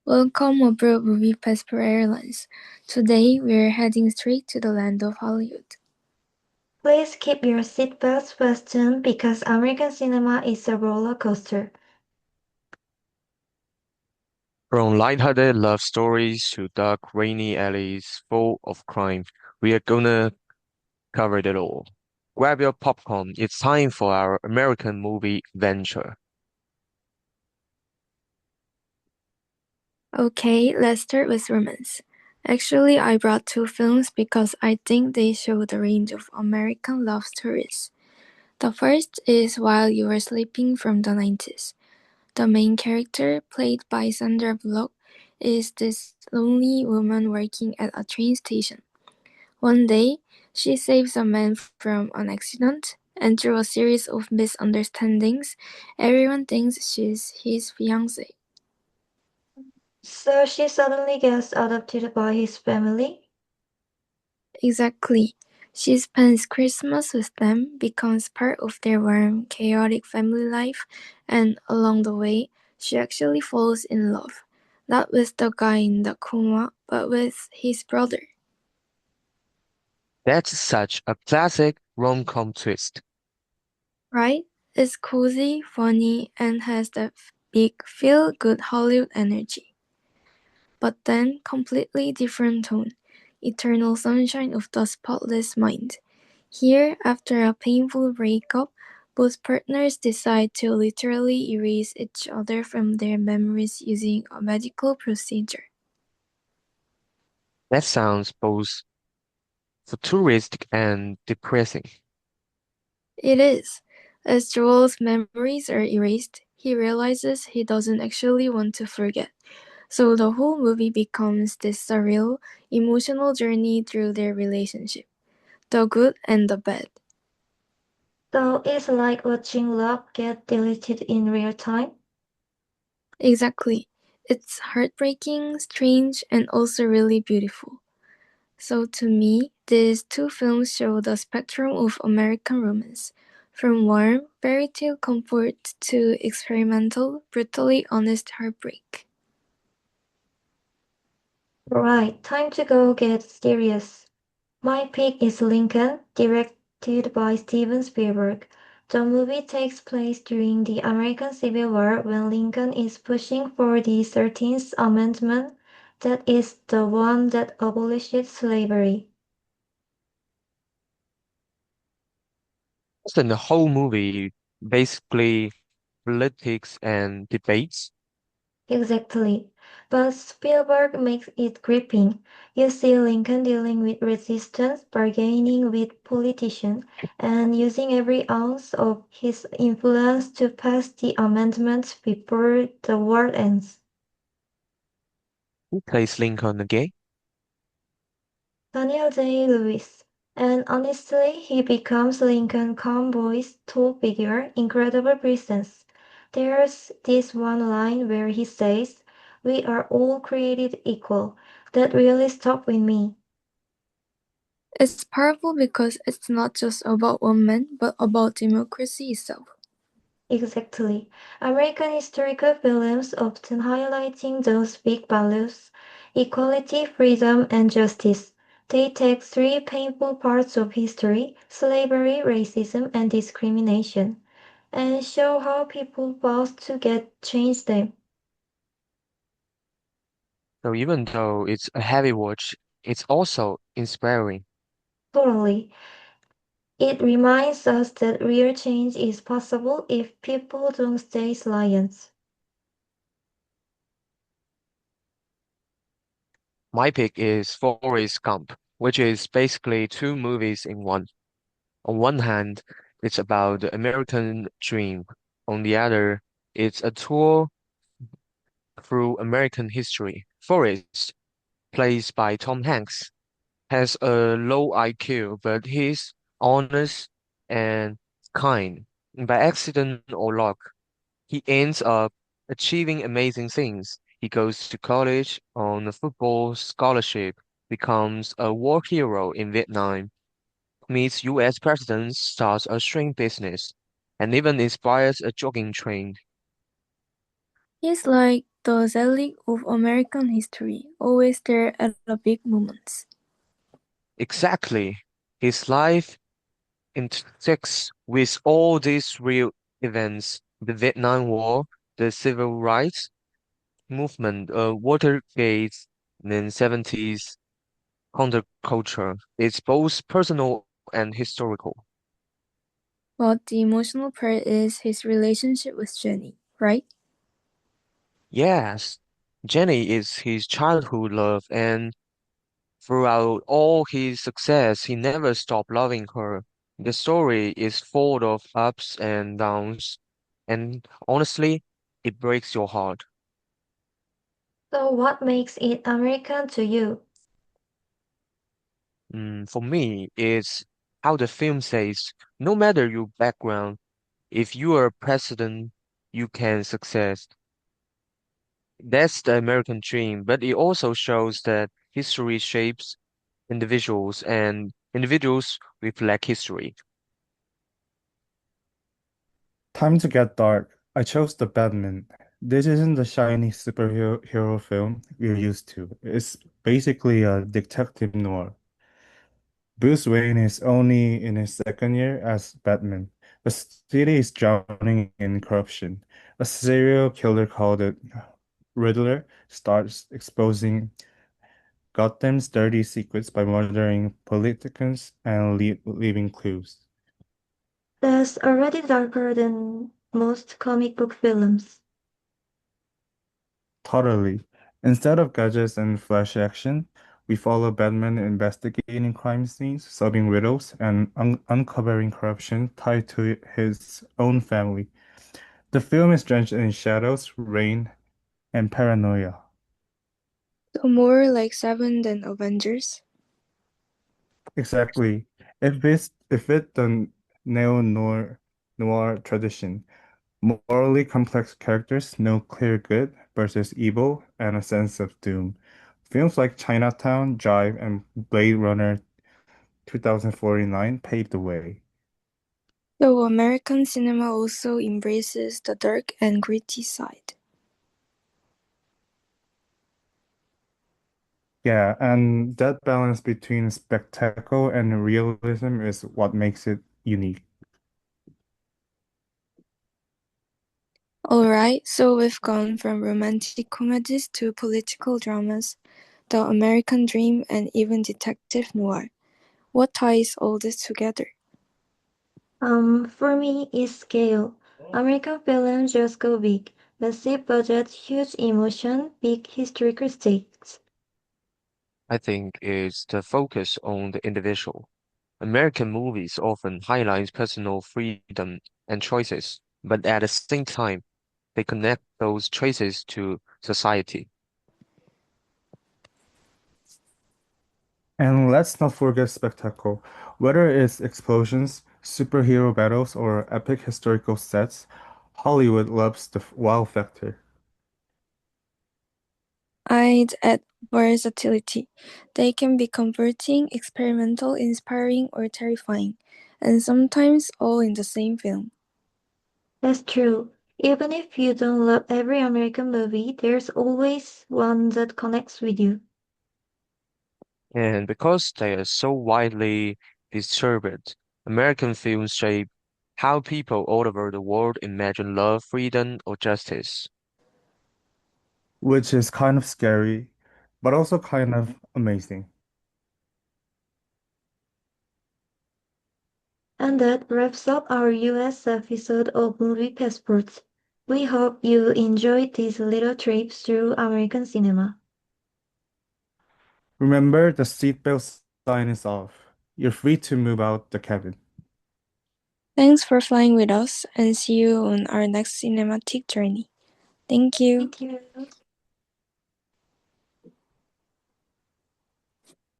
Welcome aboard Movie Passport Airlines. Today we're heading straight to the land of Hollywood. Please keep your seatbelts fastened because American cinema is a roller coaster. From lighthearted love stories to dark, rainy alleys full of crime, we are gonna cover it all. Grab your popcorn, it's time for our American movie adventure. Okay, let's start with romance. Actually, I brought two films because I think they show the range of American love stories. The first is While You Were Sleeping from the 90s. The main character, played by Sandra Bullock, is this lonely woman working at a train station. One day, she saves a man from an accident, and through a series of misunderstandings, everyone thinks she's his fiancée. So she suddenly gets adopted by his family. Exactly. She spends Christmas with them, becomes part of their warm, chaotic family life, and along the way, she actually falls in love. Not with the guy in the coma, but with his brother. That's such a classic rom-com twist. Right? It's cozy, funny, and has that big feel-good Hollywood energy. But then completely different tone. Eternal Sunshine of the Spotless Mind. Here, after a painful breakup, both partners decide to literally erase each other from their memories using a medical procedure. That sounds both futuristic and depressing. It is. As Joel's memories are erased, he realizes he doesn't actually want to forget. So the whole movie becomes this surreal, emotional journey through their relationship, the good and the bad. So it's like watching love get deleted in real time. Exactly. It's heartbreaking, strange, and also really beautiful. So to me, these two films show the spectrum of American romance, from warm, fairy tale comfort to experimental, brutally honest heartbreak. Right, time to go get serious. My pick is Lincoln, directed by Steven Spielberg. The movie takes place during the American Civil War when Lincoln is pushing for the 13th Amendment, that is the one that abolishes slavery. Then the whole movie basically politics and debates. Exactly. But Spielberg makes it gripping. You see Lincoln dealing with resistance, bargaining with politicians, and using every ounce of his influence to pass the amendments before the war ends. Who plays Lincoln again? Daniel Day-Lewis. And honestly, he becomes Lincoln calm voice, tall figure, incredible presence. There's this one line where he says, "We are all created equal." That really stuck with me. It's powerful because it's not just about women, but about democracy itself. Exactly. American historical films often highlighting those big values, equality, freedom, and justice. They take three painful parts of history, slavery, racism, and discrimination, and show how people fought to get change them. So even though it's a heavy watch, it's also inspiring. Totally. It reminds us that real change is possible if people don't stay silent. My pick is Forrest Gump, which is basically two movies in one. On one hand, it's about the American dream. On the other, it's a tour through American history. Forrest, played by Tom Hanks, has a low IQ, but he's honest and kind. By accident or luck, he ends up achieving amazing things. He goes to college on a football scholarship, becomes a war hero in Vietnam, meets US presidents, starts a string business, and even inspires a jogging train. He's like the Zelig of American history, always there at the big moments. Exactly. His life intersects with all these real events, the Vietnam War, the Civil Rights Movement, Watergate, and 70s counterculture. It's both personal and historical. But the emotional part is his relationship with Jenny, right? Yes, Jenny is his childhood love, and throughout all his success, he never stopped loving her. The story is full of ups and downs, and honestly, it breaks your heart. So, what makes it American to you? For me, it's how the film says, no matter your background, if you are president, you can success. That's the American dream, but it also shows that history shapes individuals and individuals reflect history. Time to get dark. I chose The Batman. This isn't the shiny superhero hero film we're used to. It's basically a detective noir. Bruce Wayne is only in his second year as Batman. The city is drowning in corruption. A serial killer called the Riddler starts exposing Gotham's dirty secrets by murdering politicians and leaving clues. That's already darker than most comic book films. Totally. Instead of gadgets and flash action, we follow Batman investigating crime scenes, solving riddles, and uncovering corruption tied to his own family. The film is drenched in shadows, rain, and paranoia. So more like Seven than Avengers. Exactly. If it the neo-noir tradition, morally complex characters, no clear good versus evil, and a sense of doom. Films like Chinatown, Jive, and Blade Runner 2049 paved the way. So American cinema also embraces the dark and gritty side. Yeah, and that balance between spectacle and realism is what makes it unique. Alright, so we've gone from romantic comedies to political dramas, the American dream, and even detective noir. What ties all this together? For me, it's scale. American films just go big. Massive budget, huge emotion, big historical stakes. I think is the focus on the individual. American movies often highlight personal freedom and choices, but at the same time, they connect those choices to society. And let's not forget spectacle. Whether it's explosions, superhero battles, or epic historical sets, Hollywood loves the wow factor. I'd add versatility. They can be comforting, experimental, inspiring, or terrifying, and sometimes all in the same film. That's true. Even if you don't love every American movie, there's always one that connects with you. And because they are so widely distributed, American films shape how people all over the world imagine love, freedom, or justice. Which is kind of scary, but also kind of amazing. And that wraps up our US episode of Movie Passports. We hope you enjoyed this little trip through American cinema. Remember, the seatbelt sign is off. You're free to move out the cabin. Thanks for flying with us, and see you on our next cinematic journey. Thank you. Thank you.